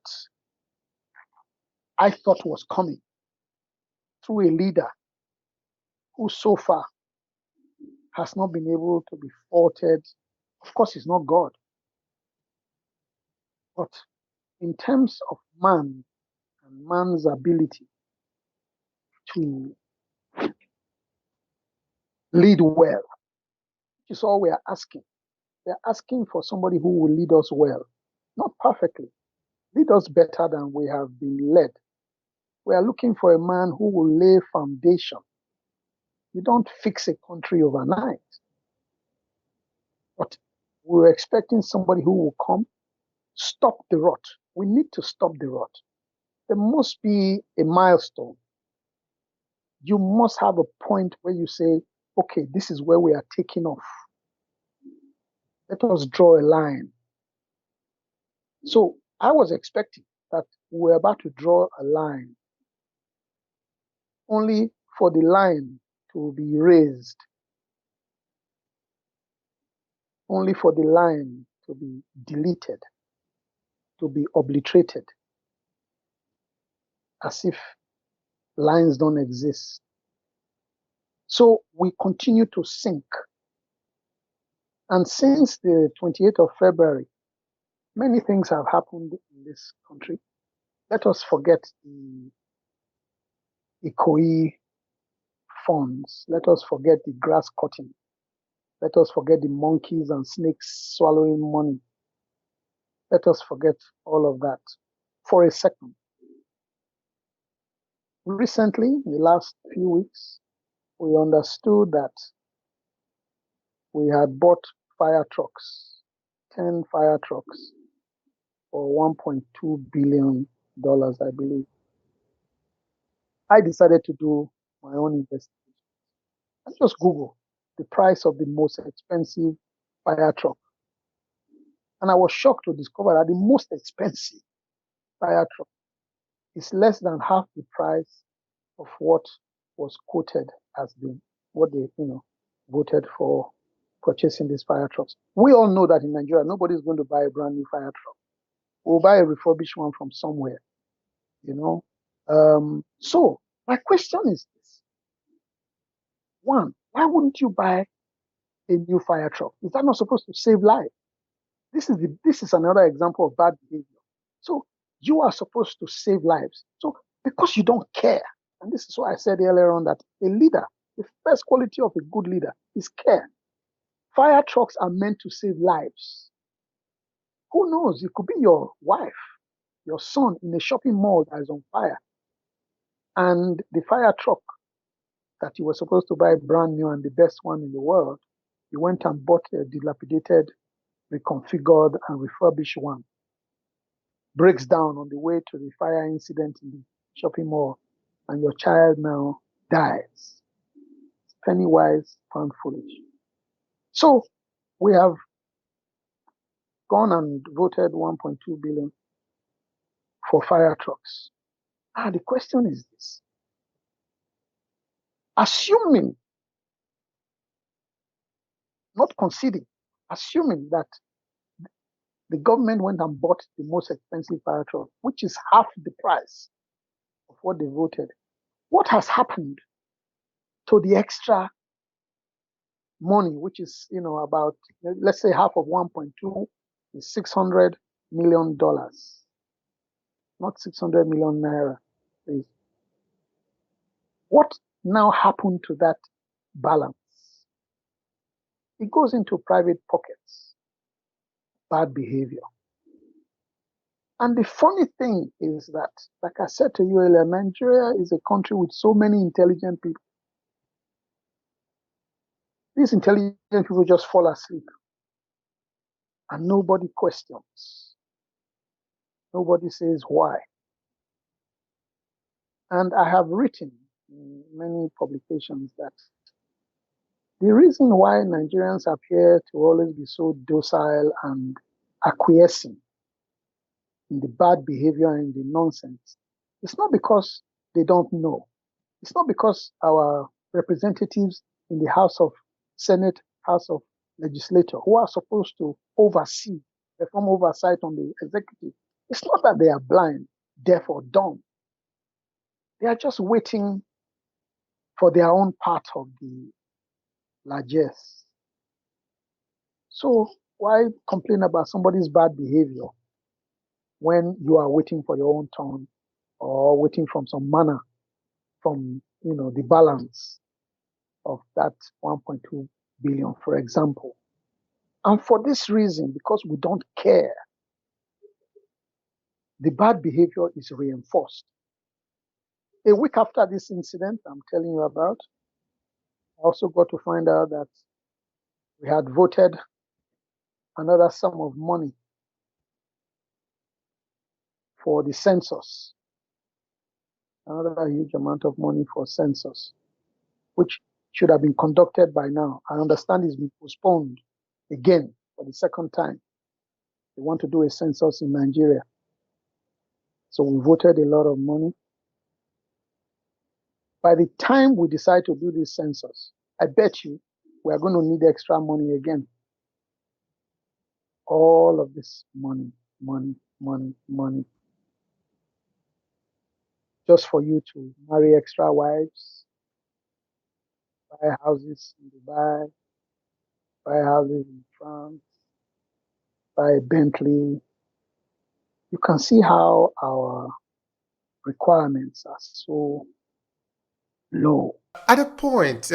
I thought was coming through a leader who so far has not been able to be faulted. Of course, he's not God, but in terms of man and man's ability to lead well, which is all we are asking. We are asking for somebody who will lead us well, not perfectly, lead us better than we have been led. We are looking for a man who will lay foundation. You don't fix a country overnight, but we're expecting somebody who will come, stop the rot. We need to stop the rot. There must be a milestone. You must have a point where you say, okay, this is where we are taking off. Let us draw a line. So I was expecting that we're about to draw a line, only for the line to be raised, only for the line to be deleted, to be obliterated, as if lines don't exist. So we continue to sink. And since the 28th of February, many things have happened in this country. Let us forget the Ikoyi funds. Let us forget the grass cutting. Let us forget the monkeys and snakes swallowing money. Let us forget all of that for a second. Recently, in the last few weeks, we understood that we had bought fire trucks, 10 fire trucks for $1.2 billion, I believe. I decided to do my own investigation. I just Google the price of the most expensive fire truck. And I was shocked to discover that the most expensive fire truck is less than half the price of what was quoted as what they voted for purchasing these fire trucks. We all know that in Nigeria, nobody's going to buy a brand new fire truck. We'll buy a refurbished one from somewhere, you know. So my question is this. One, why wouldn't you buy a new fire truck? Is that not supposed to save lives? This is another example of bad behavior. So you are supposed to save lives. So because you don't care, and this is why I said earlier on that a leader, the first quality of a good leader is care. Fire trucks are meant to save lives. Who knows? It could be your wife, your son in a shopping mall that is on fire. And the fire truck that you were supposed to buy brand new and the best one in the world, you went and bought a dilapidated, reconfigured, and refurbished one. Breaks down on the way to the fire incident in the shopping mall, and your child now dies. Penny wise, pound foolish. So we have gone and voted 1.2 billion for fire trucks. The question is this. Assuming, not conceding, assuming that the government went and bought the most expensive fire truck, which is half the price of what they voted, what has happened to the extra money, which is, about, let's say half of 1.2 is $600 million, not 600 million naira, please. What now happened to that balance? It goes into private pockets. Bad behavior. And the funny thing is that, like I said to you earlier, Nigeria is a country with so many intelligent people. These intelligent people just fall asleep. And nobody questions. Nobody says why. And I have written in many publications that the reason why Nigerians appear to always be so docile and acquiescing in the bad behavior and the nonsense, it's not because they don't know. It's not because our representatives in the House of Senate, House of Legislature, who are supposed to oversee, perform oversight on the executive, it's not that they are blind, deaf, or dumb. They are just waiting for their own part of the largesse. So why complain about somebody's bad behavior when you are waiting for your own turn or waiting from some manner from the balance of that 1.2 billion, for example? And for this reason, because we don't care, the bad behavior is reinforced. A week after this incident I'm telling you about, I also got to find out that we had voted another sum of money for the census, another huge amount of money for census, which should have been conducted by now. I understand it's been postponed again for the second time. They want to do a census in Nigeria. So we voted a lot of money. By the time we decide to do this census, I bet you we are going to need extra money again. All of this money, just for you to marry extra wives, buy houses in Dubai, buy houses in France, buy a Bentley. You can see how our requirements are so low. At a point,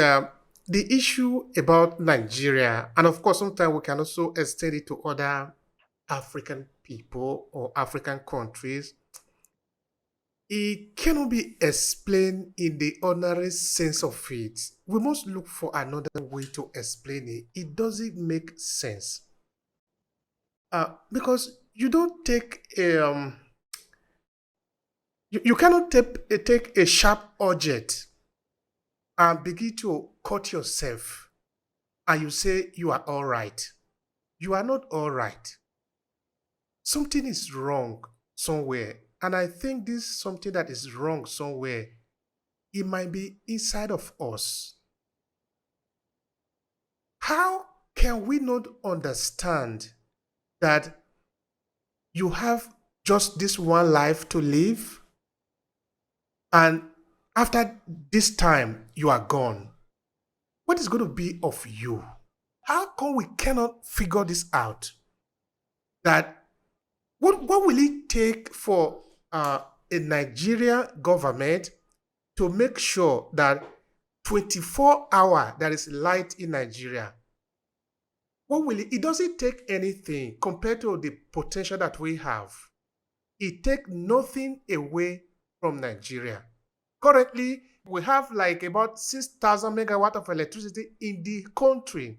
the issue about Nigeria, and of course, sometimes we can also extend it to other African people or African countries, it cannot be explained in the ordinary sense of it. We must look for another way to explain it. It doesn't make sense. Because you don't take you cannot take a sharp object and begin to cut yourself and you say you are all right. You are not all right. Something is wrong somewhere. And I think this is something that is wrong somewhere. It might be inside of us. How can we not understand that you have just this one life to live? And after this time, you are gone. What is going to be of you? How come we cannot figure this out? That what will it take for a Nigerian government to make sure that 24 hours there is light in Nigeria? What will it doesn't take anything compared to the potential that we have. It takes nothing away from Nigeria. Currently, we have like about 6,000 megawatt of electricity in the country.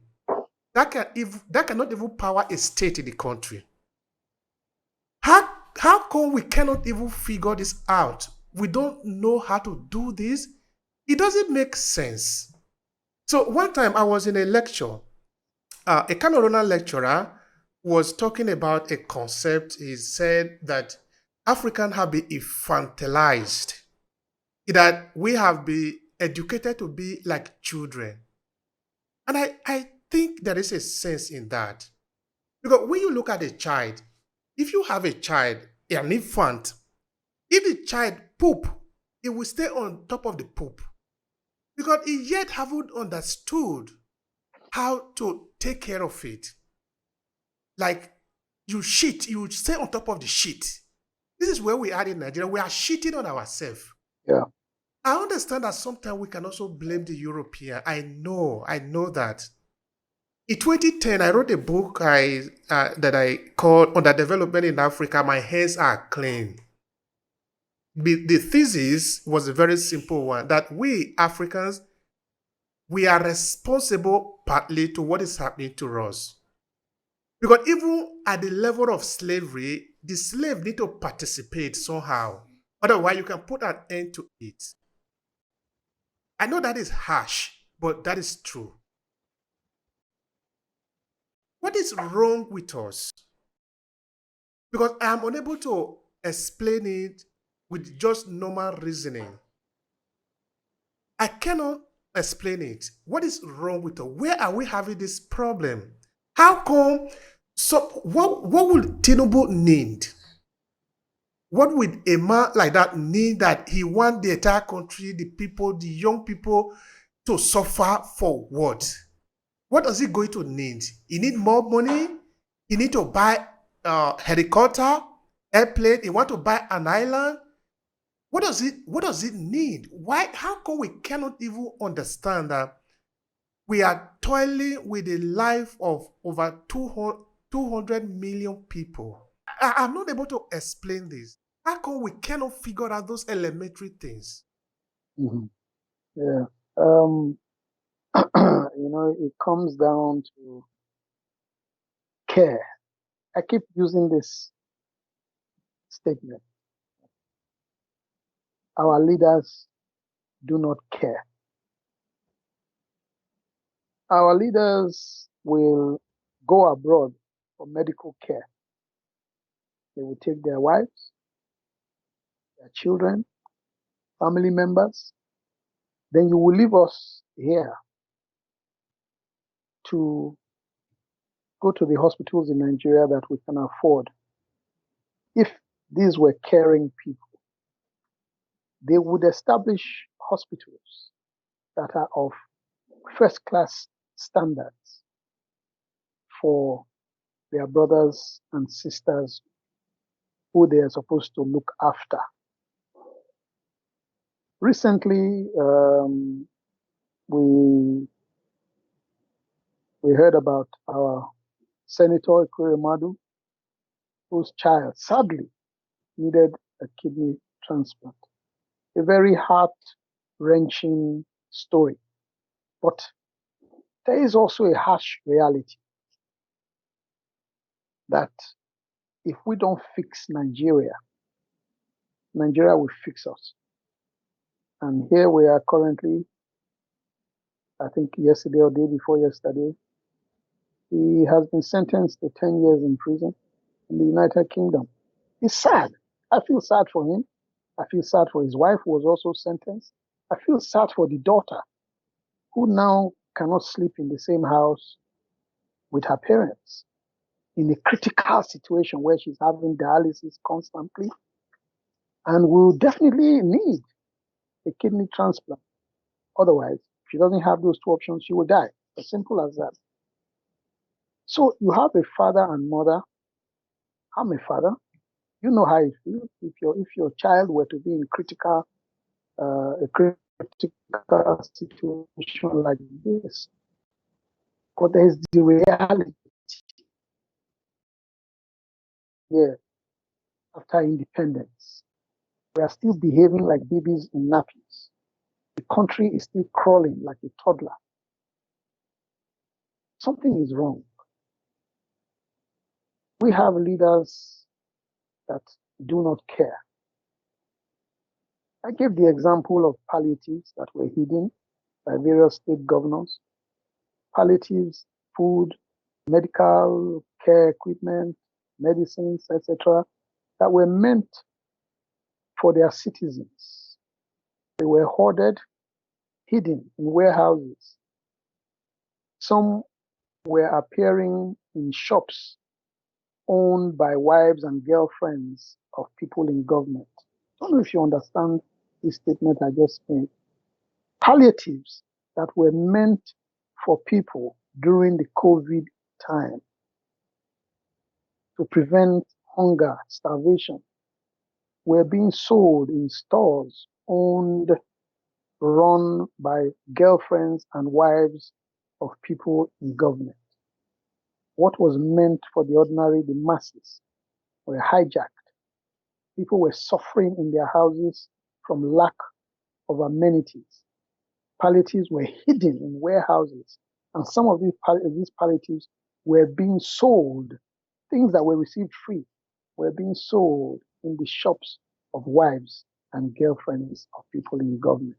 That cannot even power a state in the country. How come we cannot even figure this out? We don't know how to do this. It doesn't make sense. So one time I was in a lecture. A Cameroonian lecturer was talking about a concept. He said that Africans have been infantilized, that we have been educated to be like children. And I think there is a sense in that. Because when you look at a child, if you have a child, an infant, if the child poop, it will stay on top of the poop. Because he yet haven't understood how to take care of it. Like you shit, you stay on top of the shit. This is where we are in Nigeria. We are shitting on ourselves. Yeah. I understand that sometimes we can also blame the European. I know that. In 2010, I wrote a book that I called Underdevelopment in Africa, My Hands Are Clean. The thesis was a very simple one, that we Africans, we are responsible partly to what is happening to us. Because even at the level of slavery, the slave need to participate somehow. Otherwise, you can put an end to it. I know that is harsh, but that is true. What is wrong with us? because I am unable to explain it with just normal reasoning. I cannot explain it. What is wrong with us? Where are we having this problem? How come? So, what would Tinubu need? What would a man like that need that he want the entire country, the people, the young people to suffer for what? What does he going to need? He need more money. He need to buy a helicopter, airplane. He want to buy an island. What does it need? Why? How come we cannot even understand that we are toiling with the life of over 200 million people? I'm not able to explain this. How come we cannot figure out those elementary things? Mhm. Yeah. Um, it comes down to care. I keep using this statement. Our leaders do not care. Our leaders will go abroad for medical care. They will take their wives, their children, family members. Then you will leave us here to go to the hospitals in Nigeria that we can afford. If these were caring people, they would establish hospitals that are of first class standards for their brothers and sisters who they are supposed to look after. Recently, we heard about our Senator Madu, whose child sadly needed a kidney transplant. A very heart-wrenching story. But there is also a harsh reality that if we don't fix Nigeria, Nigeria will fix us. And here we are currently, I think yesterday or day before yesterday, he has been sentenced to 10 years in prison in the United Kingdom. It's sad. I feel sad for him. I feel sad for his wife, who was also sentenced. I feel sad for the daughter, who now cannot sleep in the same house with her parents in a critical situation where she's having dialysis constantly and will definitely need a kidney transplant. Otherwise, if she doesn't have those two options, she will die. As simple as that. So you have a father and mother. I'm a father. You know how it feels if your child were to be in a critical situation like this. But there's the reality here after independence. We are still behaving like babies in nappies. The country is still crawling like a toddler. Something is wrong. We have leaders that do not care. I gave the example of palliatives that were hidden by various state governors. Palliatives, food, medical care equipment, medicines, etc., that were meant for their citizens. They were hoarded, hidden in warehouses. Some were appearing in shops owned by wives and girlfriends of people in government. I don't know if you understand this statement I just made. Palliatives that were meant for people during the COVID time to prevent hunger, starvation, were being sold in stores owned, run by girlfriends and wives of people in government. What was meant for the ordinary, the masses, were hijacked. People were suffering in their houses from lack of amenities. Palliatives were hidden in warehouses, and some of these palliatives were being sold. Things that were received free were being sold in the shops of wives and girlfriends of people in government.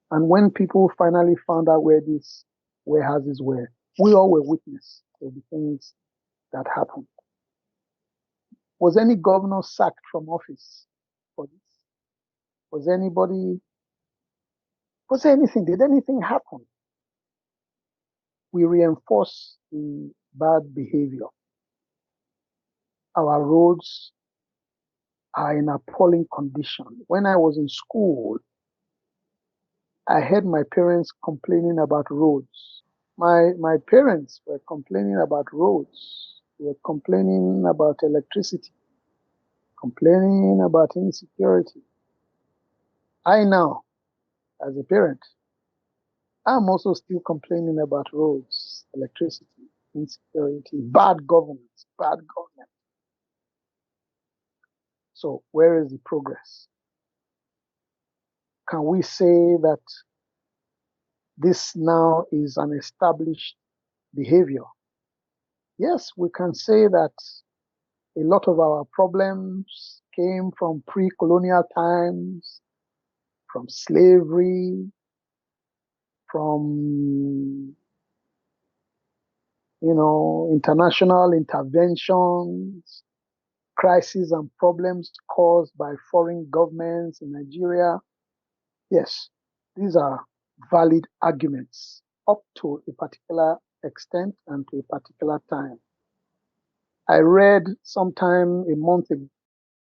And when people finally found out where these warehouses were, we all were witness to the things that happened. Was any governor sacked from office for this? Was there anything? Did anything happen? We reinforce the bad behavior. Our roads are in appalling condition. When I was in school, I heard my parents complaining about roads. My parents were complaining about roads. They were complaining about electricity, complaining about insecurity. I now, as a parent, I'm also still complaining about roads, electricity, insecurity, bad governance, bad government. So where is the progress? Can we say that this now is an established behavior? Yes, we can say that a lot of our problems came from pre-colonial times, from slavery, from international interventions, crises and problems caused by foreign governments in Nigeria. Yes, these are valid arguments up to a particular extent and to a particular time. I read sometime a month ago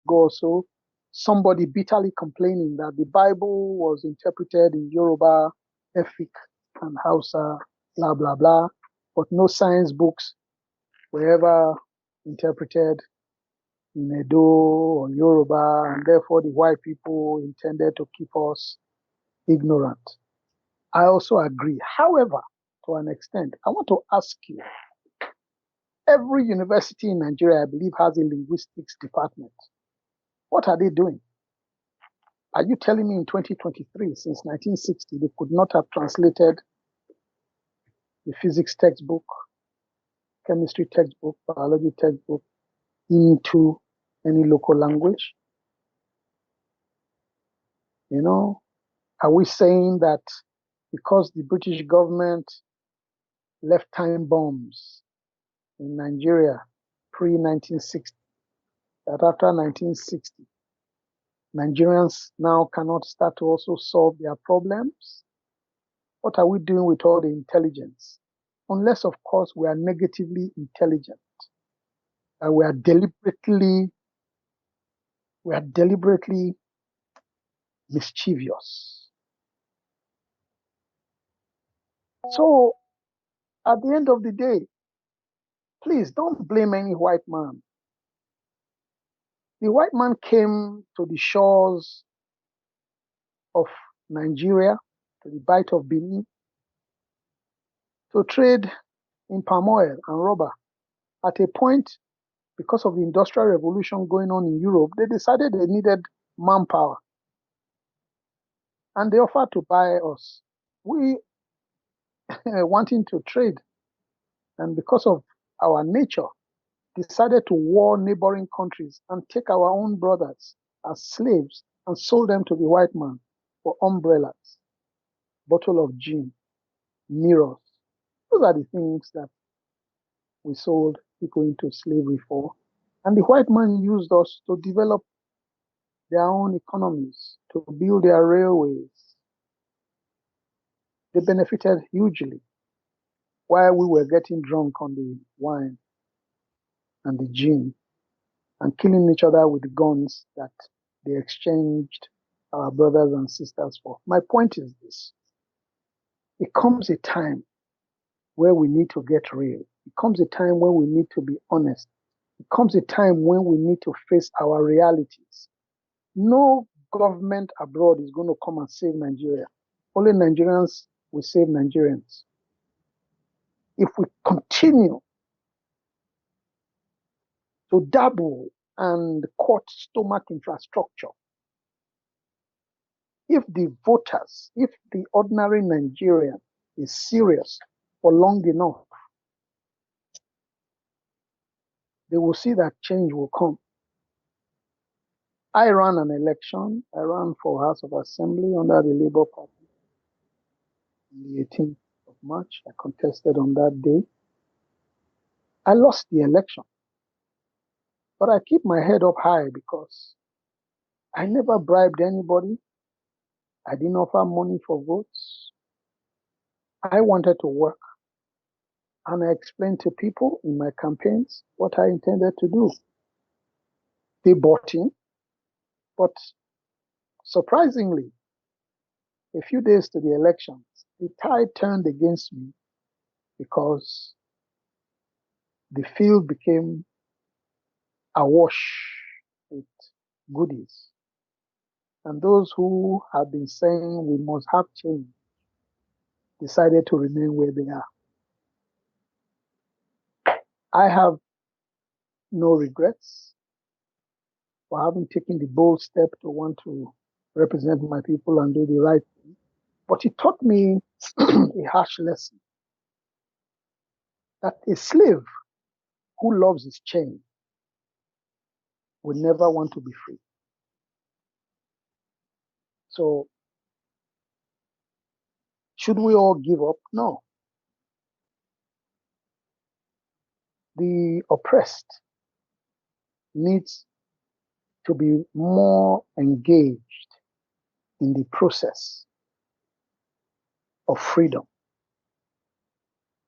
or so, somebody bitterly complaining that the Bible was interpreted in Yoruba, Efik, and Hausa, blah, blah, blah, but no science books were ever interpreted in Edo or Yoruba, and therefore the white people intended to keep us ignorant. I also agree. However, to an extent, I want to ask you, every university in Nigeria, I believe, has a linguistics department. What are they doing? Are you telling me in 2023, since 1960, they could not have translated the physics textbook, chemistry textbook, biology textbook into any local language? Are we saying that because the British government left time bombs in Nigeria pre-1960, that after 1960, Nigerians now cannot start to also solve their problems? What are we doing with all the intelligence? Unless, of course, we are negatively intelligent and we are deliberately mischievous. So at the end of the day, please don't blame any white man. The white man came to the shores of Nigeria, to the Bight of Benin, to trade in palm oil and rubber. At a point, because of the Industrial Revolution going on in Europe, they decided they needed manpower. And they offered to buy us. We, wanting to trade, and because of our nature, decided to war neighboring countries and take our own brothers as slaves and sold them to the white man for umbrellas, bottle of gin, mirrors. Those are the things that we sold people into slavery for. And the white man used us to develop their own economies, to build their railways. They benefited hugely while we were getting drunk on the wine and the gin and killing each other with the guns that they exchanged our brothers and sisters for. My point is this. It comes a time where we need to get real. It comes a time when we need to be honest. It comes a time when we need to face our realities. No government abroad is going to come and save Nigeria. Only Nigerians will save Nigerians. If we continue to dabble and court stomach infrastructure, if the voters, if the ordinary Nigerian is serious for long enough, they will see that change will come. I ran an election. I ran for House of Assembly under the Labour Party on the 18th of March. I contested on that day. I lost the election. But I keep my head up high because I never bribed anybody. I didn't offer money for votes. I wanted to work. And I explained to people in my campaigns what I intended to do. They bought in. But surprisingly, a few days to the elections, the tide turned against me because the field became awash with goodies. And those who have been saying we must have change decided to remain where they are. I have no regrets for having taken the bold step to want to represent my people and do the right thing. But it taught me a harsh lesson that a slave who loves his chain will never want to be free. So, should we all give up? No. The oppressed needs to be more engaged in the process of freedom.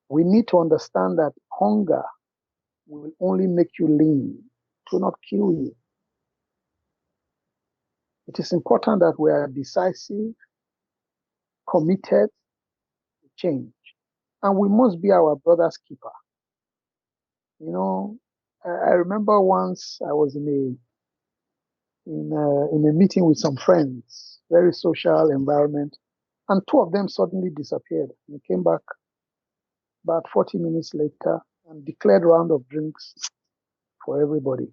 We need to understand that hunger will only make you lean, it will not kill you. It is important that we are decisive, committed to change, and we must be our brother's keeper. You know, I remember once I was in a meeting with some friends, very social environment, and two of them suddenly disappeared. They came back about 40 minutes later and declared a round of drinks for everybody.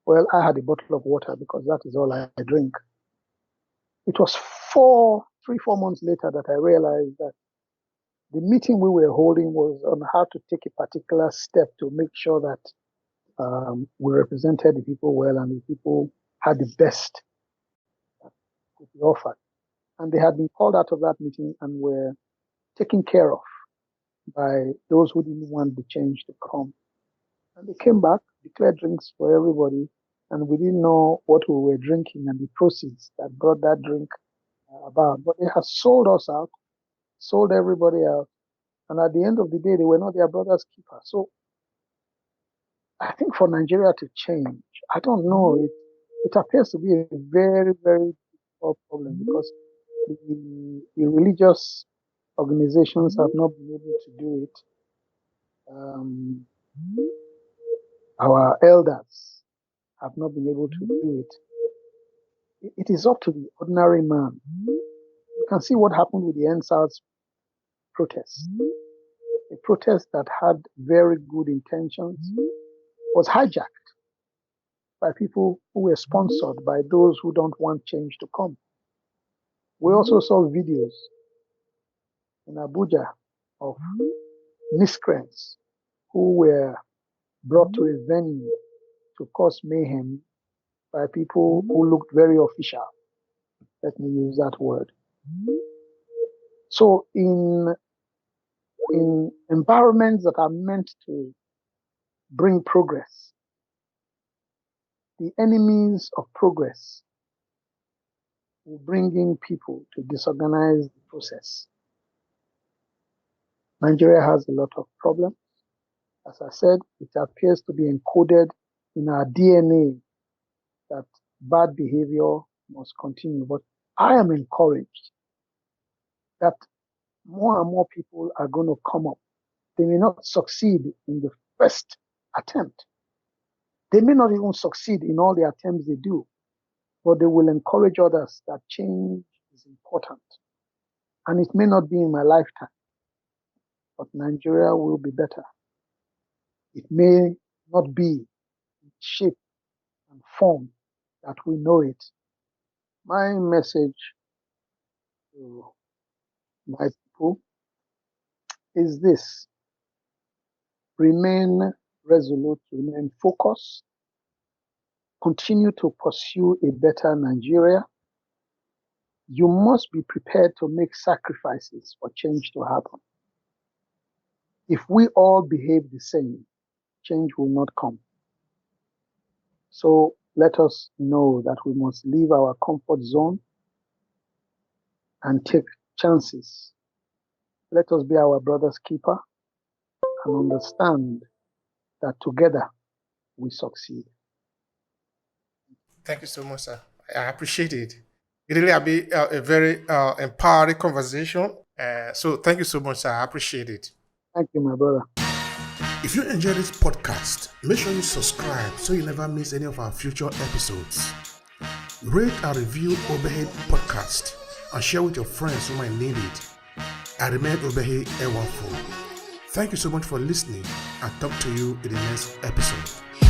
Well, I had a bottle of water because that is all I drink. It was 3-4 months later that I realized that the meeting we were holding was on how to take a particular step to make sure that we represented the people well and the people had the best that could be offered. And they had been called out of that meeting and were taken care of by those who didn't want the change to come. And they came back, declared drinks for everybody, and we didn't know what we were drinking and the proceeds that brought that drink about. But they had sold us out, sold everybody out, and at the end of the day, they were not their brother's keeper. So I think for Nigeria to change, I don't know, it appears to be a very, very difficult problem because the religious organizations have not been able to do it. Our elders have not been able to do it. It is up to the ordinary man. You can see what happened with the NSAS protest. A protest that had very good intentions was hijacked by people who were sponsored by those who don't want change to come. We also saw videos in Abuja of miscreants who were brought to a venue to cause mayhem by people who looked very official. Let me use that word. So in environments that are meant to bring progress, the enemies of progress will bring in people to disorganize the process. Nigeria has a lot of problems. As I said, it appears to be encoded in our DNA that bad behavior must continue. But I am encouraged that more and more people are going to come up. They may not succeed in the first attempt. They may not even succeed in all the attempts they do, but they will encourage others that change is important. And it may not be in my lifetime, but Nigeria will be better. It may not be in shape and form that we know it. My message to my people is this: remain resolute, remain focused, continue to pursue a better Nigeria. You must be prepared to make sacrifices for change to happen. If we all behave the same, change will not come. So let us know that we must leave our comfort zone and take chances. Let us be our brother's keeper and understand that together we succeed. Thank you so much, sir. I appreciate it. It really have been a very empowering conversation. So thank you so much, sir. I appreciate it. Thank you, my brother. If you enjoyed this podcast, make sure you subscribe so you never miss any of our future episodes. Rate and review Obehi Podcast and share with your friends who might need it. I remain Obehi Ewafo. Thank you so much for listening and talk to you in the next episode.